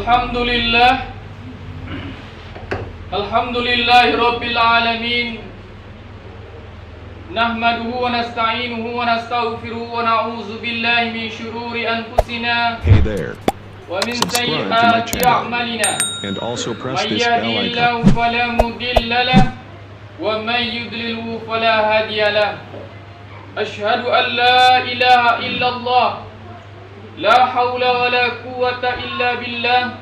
Alhamdulillah Alhamdulillahi Rabbil Alamin. Nahmaduhu wa nasta'inuhu wa nastaghfiruhu wa na'udzu billahi min shururi anfusina Hey there. wa min Subscribe to my sayyiati channel. a'malina. And also press Man this bell icon. yahdihillahu fala mudilla lahu wa man yudlilhu fala hadiya lahu. Asyhadu an la ilaha illallah la haula wa la quwwata illa billah.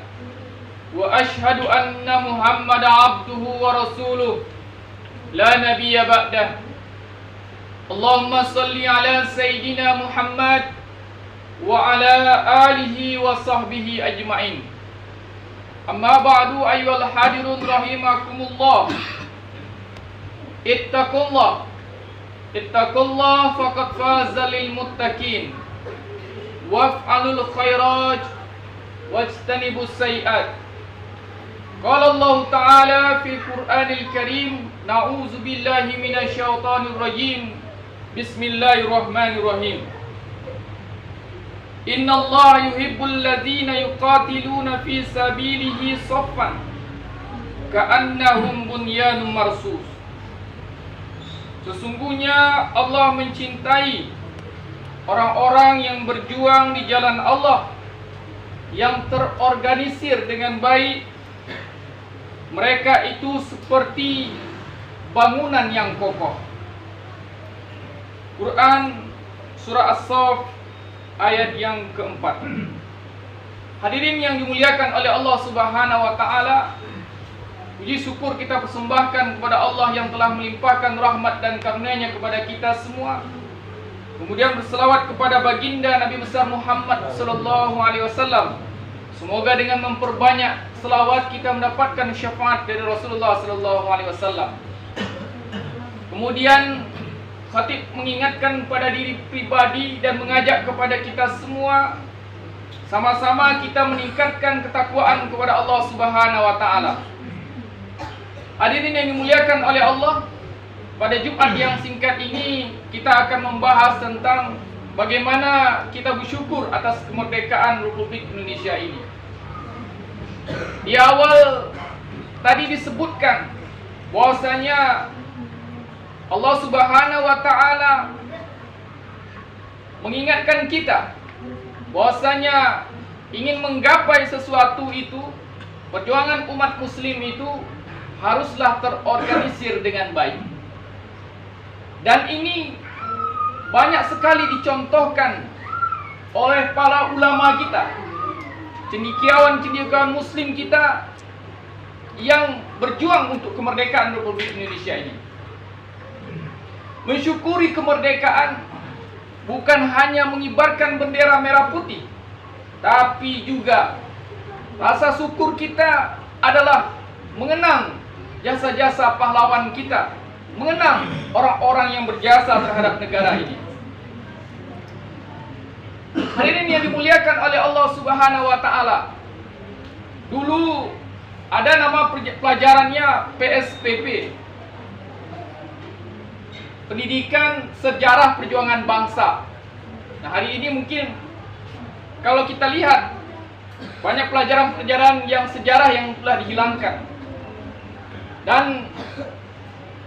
Wa ashhadu anna Muhammad abduhu wa rasuluh la nabiyya ba'dah. Allahumma salli ala Sayyidina Muhammad wa ala alihi wa sahbihi ajma'in. Amma ba'du ayyuhal hadirun rahimakumullah. Ittaqullah faqad faza lil muttaqin. Waf'alul khairat wajtanibus sayiat. Qala Allah Ta'ala fi Qur'anil Karim, na'udzu billahi minasy syaithanir rajim. Bismillahirrahmanirrahim. Innallaha yuhibbul ladzina yuqatiluna fi sabilihi shaffan ka'annahum bunyanun marsus. Sesungguhnya Allah mencintai orang-orang yang berjuang di jalan Allah, yang terorganisir dengan baik. Mereka itu seperti bangunan yang kokoh. Quran Surah As-Saff ayat yang keempat. Hadirin yang dimuliakan oleh Allah Subhanahu wa Ta'ala, puji syukur kita persembahkan kepada Allah yang telah melimpahkan rahmat dan karunia-Nya kepada kita semua. Kemudian berselawat kepada baginda Nabi besar Muhammad sallallahu alaihi wasallam. Semoga dengan memperbanyak selawat kita mendapatkan syafaat dari Rasulullah sallallahu alaihi wasallam. Kemudian khatib mengingatkan pada diri pribadi dan mengajak kepada kita semua, sama-sama kita meningkatkan ketakwaan kepada Allah Subhanahu wa Ta'ala. Hadirin yang dimuliakan oleh Allah, pada Jumat yang singkat ini kita akan membahas tentang bagaimana kita bersyukur atas kemerdekaan Republik Indonesia ini. Di awal tadi disebutkan bahwasanya Allah Subhanahu wa Ta'ala mengingatkan kita bahwasanya ingin menggapai sesuatu itu, perjuangan umat muslim itu haruslah terorganisir dengan baik. Dan ini banyak sekali dicontohkan oleh para ulama kita, cendekiawan-cendekiawan muslim kita yang berjuang untuk kemerdekaan Republik Indonesia ini. Mensyukuri kemerdekaan bukan hanya mengibarkan bendera merah putih, tapi juga rasa syukur kita adalah mengenang jasa-jasa pahlawan kita, mengenang orang-orang yang berjasa terhadap negara ini. Hadirin yang dimuliakan oleh Allah Subhanahu wa Ta'ala, dulu ada nama pelajarannya PSPP, Pendidikan Sejarah Perjuangan Bangsa. Nah, hari ini mungkin kalau kita lihat banyak pelajaran-pelajaran yang sejarah yang telah dihilangkan. Dan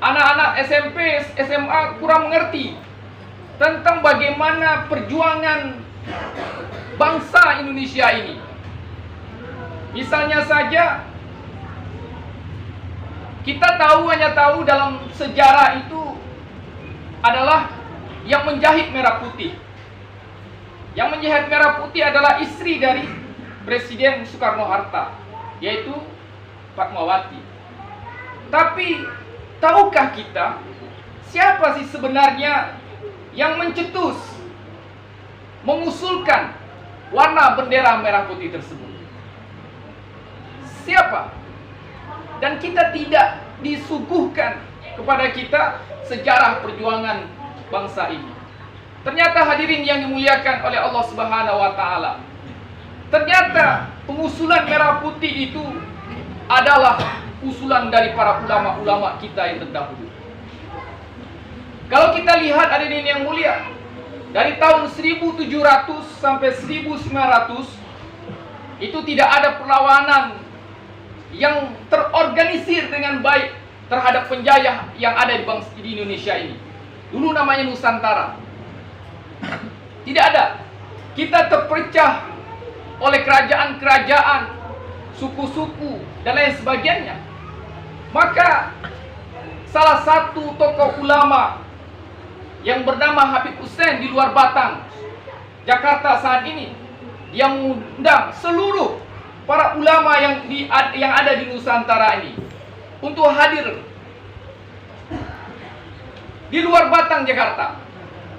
anak-anak SMP, SMA kurang mengerti tentang bagaimana perjuangan bangsa Indonesia ini. Misalnya saja, kita hanya tahu dalam sejarah itu adalah yang menjahit merah putih. Yang menjahit merah putih adalah istri dari Presiden Soekarno-Hatta, yaitu Fatmawati. Tapi tahukah kita siapa sih sebenarnya yang mencetus, mengusulkan warna bendera merah putih tersebut? Siapa? Dan kita tidak disuguhkan kepada kita sejarah perjuangan bangsa ini. Ternyata hadirin yang dimuliakan oleh Allah Subhanahu wa Ta'ala, ternyata pengusulan merah putih itu adalah usulan dari para ulama-ulama kita yang terdahulu. Kalau kita lihat hadirin yang mulia, dari tahun 1700 sampai 1900 itu tidak ada perlawanan yang terorganisir dengan baik terhadap penjajah yang ada di Indonesia ini. Dulu namanya Nusantara. Tidak ada. Kita terpecah oleh kerajaan-kerajaan, suku-suku, dan lain sebagainya. Maka salah satu tokoh ulama yang bernama Habib Hussein di luar Batang, Jakarta saat ini, yang mengundang seluruh para ulama yang ada di Nusantara ini untuk hadir di luar Batang, Jakarta.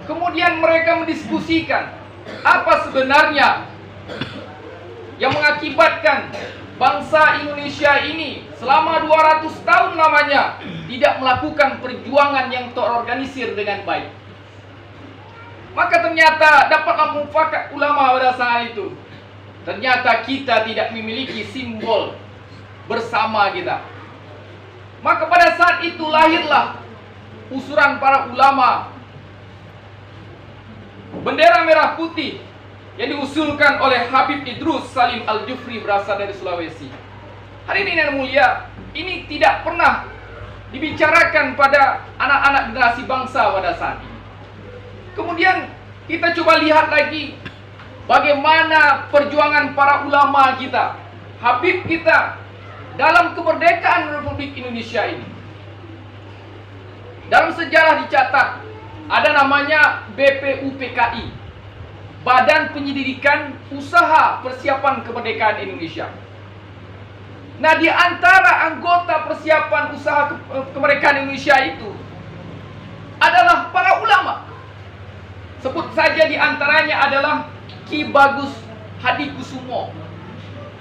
Kemudian mereka mendiskusikan apa sebenarnya yang mengakibatkan bangsa Indonesia ini selama 200 tahun lamanya tidak melakukan perjuangan yang terorganisir dengan baik. Maka ternyata dapatlah mufakat ulama pada saat itu. Ternyata kita tidak memiliki simbol bersama kita. Maka pada saat itu lahirlah usulan para ulama bendera merah putih yang diusulkan oleh Habib Idrus Salim Al-Jufri berasal dari Sulawesi. Hari ini yang mulia, ini tidak pernah dibicarakan pada anak-anak generasi bangsa pada saat ini. Kemudian kita coba lihat lagi bagaimana perjuangan para ulama kita, Habib kita dalam kemerdekaan Republik Indonesia ini. Dalam sejarah dicatat ada namanya BPUPKI, Badan Penyelidikan Usaha Persiapan Kemerdekaan Indonesia. Nah, di antara anggota persiapan usaha kemerdekaan Indonesia itu adalah para ulama. Sebut saja di antaranya adalah Ki Bagus Hadikusumo.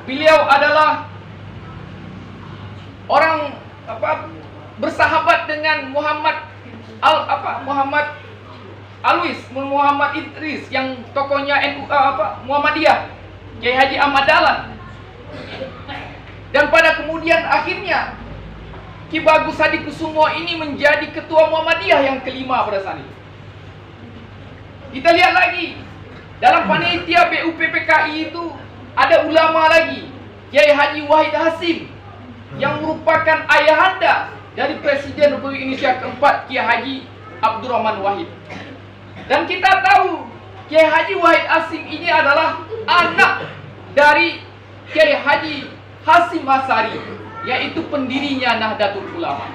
Beliau adalah orang bersahabat dengan Muhammad Idris yang tokohnya Muhammadiyah, Kiai Haji Ahmad Dahlan. Dan pada kemudian akhirnya Ki Bagus Hadikusumo ini menjadi ketua Muhammadiyah yang kelima pada saat itu. Kita lihat lagi dalam panitia BUPPKI itu ada ulama lagi, Kiai Haji Wahid Hasim, yang merupakan ayahanda dari Presiden Republik Indonesia keempat, Kiai Haji Abdurrahman Wahid. Dan kita tahu Kiai Haji Wahid Hasim ini adalah anak dari Kiai Haji Hasim Asari, yaitu pendirinya Nahdlatul Ulama.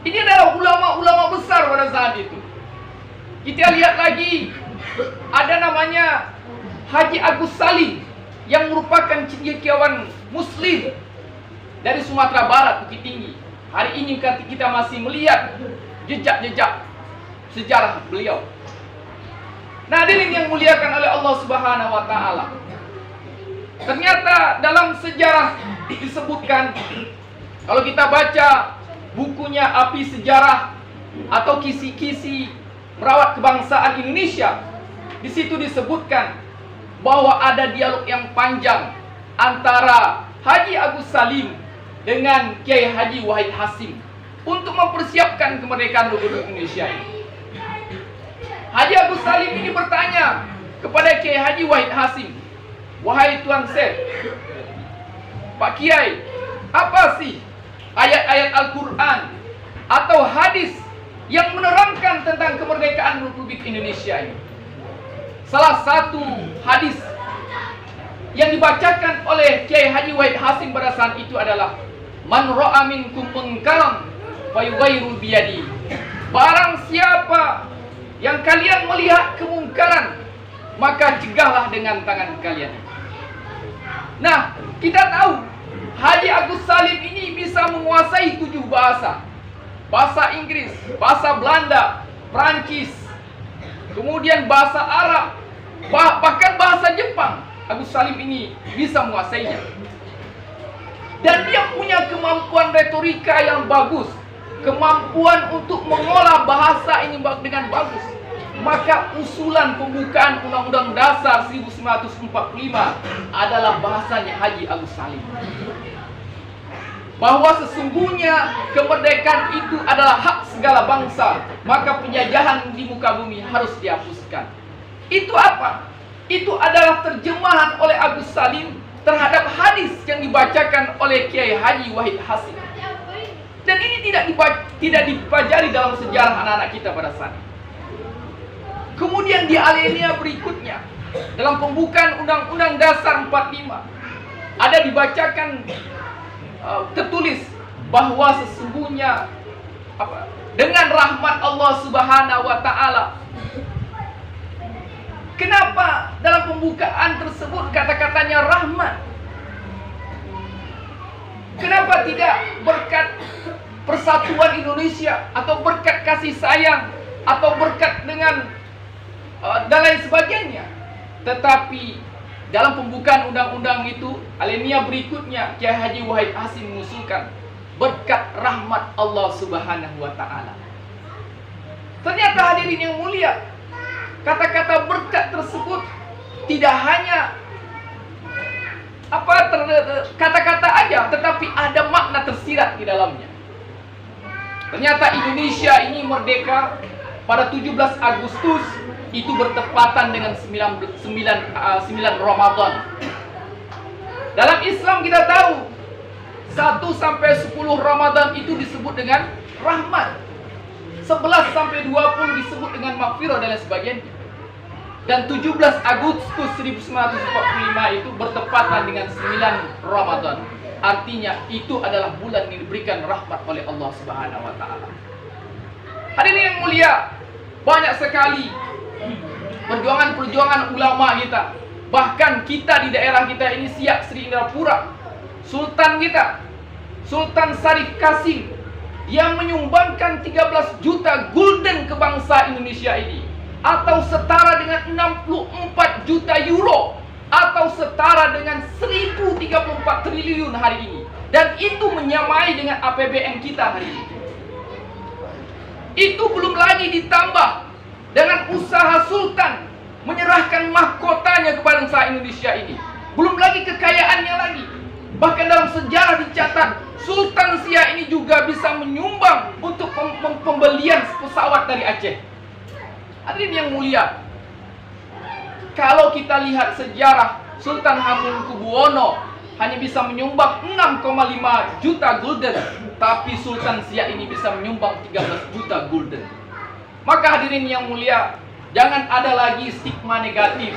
Ini adalah ulama-ulama besar pada saat itu. Kita lihat lagi ada namanya Haji Agus Salim yang merupakan cendekiawan Muslim dari Sumatera Barat, Bukit Tinggi. Hari ini kita masih melihat jejak-jejak sejarah beliau. Nah, hadirin yang muliakan oleh Allah Subhanahu wa taala. Ternyata dalam sejarah disebutkan, kalau kita baca bukunya Api Sejarah atau Kisi-kisi Merawat Kebangsaan Indonesia, di situ disebutkan bahwa ada dialog yang panjang antara Haji Agus Salim dengan Kiai Haji Wahid Hasim untuk mempersiapkan kemerdekaan Republik Indonesia ini. Haji Agus Salim ini bertanya kepada Kiai Haji Wahid Hasim, "Wahai Tuan Syekh, Pak Kiai, apa sih ayat-ayat Al-Quran atau hadis yang menerangkan tentang kemerdekaan Republik Indonesia ini?" Salah satu hadis yang dibacakan oleh Kiai Haji Wahid Hasim pada saat itu adalah, "Man ra'a minkum munkaran fayughayyirhu biyadi." Barang siapa yang kalian melihat kemungkaran, maka cegahlah dengan tangan kalian. Nah, kita tahu Haji Agus Salim ini bisa menguasai 7 bahasa. Bahasa Inggris, bahasa Belanda, Prancis, kemudian bahasa Arab, bahkan bahasa Jepang. Agus Salim ini bisa menguasainya. Dan dia punya kemampuan retorika yang bagus, kemampuan untuk mengolah bahasa ini dengan bagus. Maka usulan pembukaan Undang-Undang Dasar 1945 adalah bahasanya Haji Agus Salim. Bahwa sesungguhnya kemerdekaan itu adalah hak segala bangsa, maka penjajahan di muka bumi harus dihapuskan. Itu apa? Itu adalah terjemahan oleh Agus Salim terhadap hadis yang dibacakan oleh Kiai Haji Wahid Hasim. Dan ini tidak dipelajari dalam sejarah anak-anak kita pada saat ini. Kemudian di alinea berikutnya, dalam pembukaan Undang-Undang Dasar 45, ada dibacakan tertulis bahwa sesungguhnya dengan rahmat Allah Subhanahu wa Ta'ala. Kenapa dalam pembukaan tersebut kata-katanya rahmat? Kenapa tidak berkat persatuan Indonesia atau berkat kasih sayang atau berkat dengan dan lain sebagainya? Tetapi dalam pembukaan undang-undang itu, alinea berikutnya Kiai Haji Wahid Hasim mengusulkan berkat rahmat Allah Subhanahu wa Ta'ala. Ternyata hadirin yang mulia, kata-kata berkat tersebut tidak hanya kata-kata aja, tetapi ada makna tersirat di dalamnya. Ternyata Indonesia ini merdeka pada 17 Agustus, itu bertepatan dengan 9 Ramadan. Dalam Islam kita tahu 1 sampai 10 Ramadan itu disebut dengan rahmat. 11 sampai 20 disebut dengan maghfirah dan lain sebagainya. Dan 17 Agustus 1945 itu bertepatan dengan 9 Ramadan. Artinya itu adalah bulan yang diberikan rahmat oleh Allah Subhanahu wa Ta'ala. Hadirin yang mulia, banyak sekali perjuangan-perjuangan ulama kita. Bahkan kita di daerah kita ini, Siak Sri Indrapura, Sultan kita, Sultan Syarif Qasim, yang menyumbangkan 13 juta gulden ke bangsa Indonesia ini, atau setara dengan 64 juta euro, atau setara dengan 1034 triliun hari ini. Dan itu menyamai dengan APBN kita hari ini. Itu belum lagi ditambah dengan usaha Sultan menyerahkan mahkotanya kepada bangsa Indonesia ini. Belum lagi kekayaannya lagi. Bahkan dalam sejarah dicatat, Sultan Siak ini juga bisa menyumbang untuk pembelian pesawat dari Aceh. Hadirin yang mulia, kalau kita lihat sejarah, Sultan Hamengkubuwono hanya bisa menyumbang 6,5 juta gulden, tapi Sultan Siak ini bisa menyumbang 13 juta gulden. Maka hadirin yang mulia, jangan ada lagi stigma negatif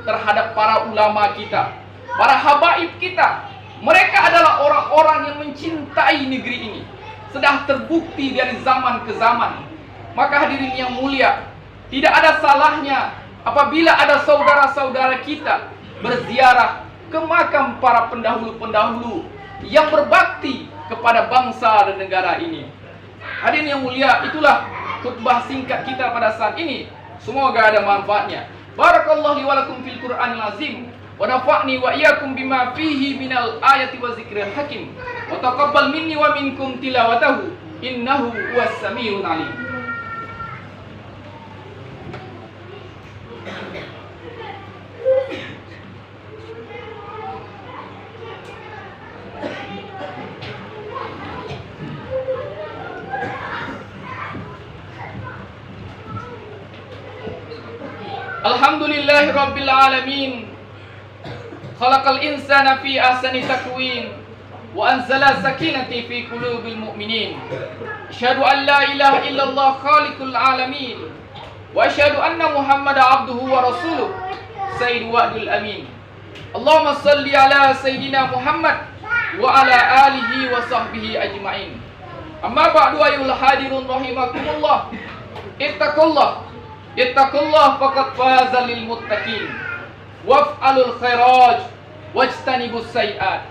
terhadap para ulama kita, para habaib kita. Mereka adalah orang-orang yang mencintai negeri ini. Sudah terbukti dari zaman ke zaman. Maka hadirin yang mulia, tidak ada salahnya apabila ada saudara-saudara kita berziarah ke makam para pendahulu-pendahulu yang berbakti kepada bangsa dan negara ini. Hadirin yang mulia, itulah khutbah singkat kita pada saat ini. Semoga ada manfaatnya. Barakallahu li wa lakum fil Qur'anil azim. Wa nafa'ni wa iyyakum bima fihi minal ayati wa zikril hakim. Wa taqabbal minni wa minkum tilawatahu innahu huwas samiul alim. Alhamdulillahi rabbil alamin. Khalaqal insana fi ahsani taqwim wa anzala sakinati fi qulubil mu'minin. Asyhadu an la ilaha illallah khaliqul alamin wa asyhadu anna Muhammadan abduhu wa rasuluh sayyidul wa'dul amin. Allahumma salli ala sayyidina Muhammad wa ala alihi wa sahbihi ajma'in. Amma ba'du ayyuhal hadirun rahimakumullah. Ittaqullah faqad faza lil muttaqin. Waf'alul khairat wajtanibus sayiat.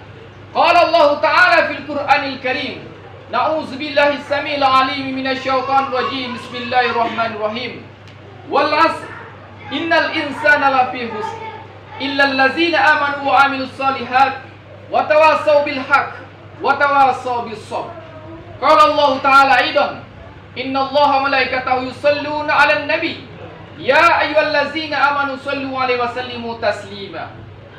Qala Allah Ta'ala fil Qur'anil Karim. Na'udzu billahi samil alim minasyaitonir rajim. Bismillahirrahmanirrahim. Wal 'asr innal insana lafi khusr illa allazina amanu wa 'amilus shalihat wa tawassaw bil haqq wa tawassaw bis sabr. Qala Allah Ta'ala aidan, innallaha malaikatahu yusalluna 'alan nabi. Ya ayyuhallazina amanu sallu alaihi wa sallimu taslima.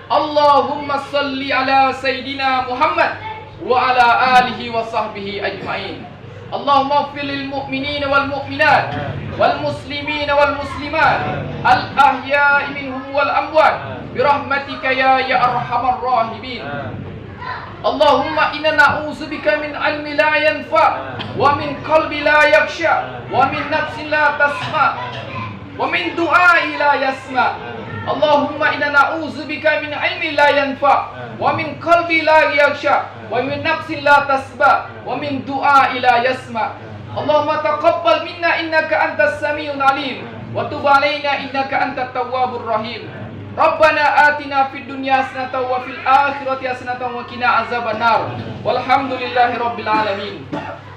Allahumma salli ala sayyidina Muhammad wa ala alihi wa sahbihi ajma'in. Allahumma ighfir lil mu'minina wal mu'minat wal muslimina wal muslimat al ahya'i minhum wal amwat amwat birahmatika ya arhamar rahimin. Allahumma inna na'udzubika min ilmi la yanfa wa min qalbi la yakhsha wa min nafsin la tasma wa min du'ai la yasma. Allahumma inna na'udzubika min ilmi la yanfa wa min qalbi la yakhsha wa min nafsin la tasba wa min du'ai la yasma. Allahumma taqabbal minna innaka antas samiul alim wa tub alaina innaka antat tawwabur rahim. Rabbana atina fid dunya hasanatan wa fil akhirati hasanatan wa qina azabannar. Walhamdulillahi rabbil alamin.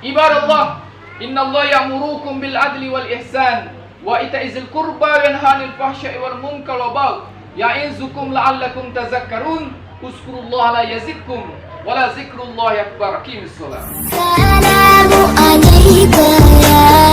Ibadallah, innallaha ya'murukum bil adli wal ihsan wa ita'izil qurba wa yanha 'anil fahsya'i wal munkari wal baghi ya'izukum la'allakum tadhakkarun. Uzkurullaha la yazidkum wa la zikrullahi akbar. Aqimis shalah. Assalamu alayka ya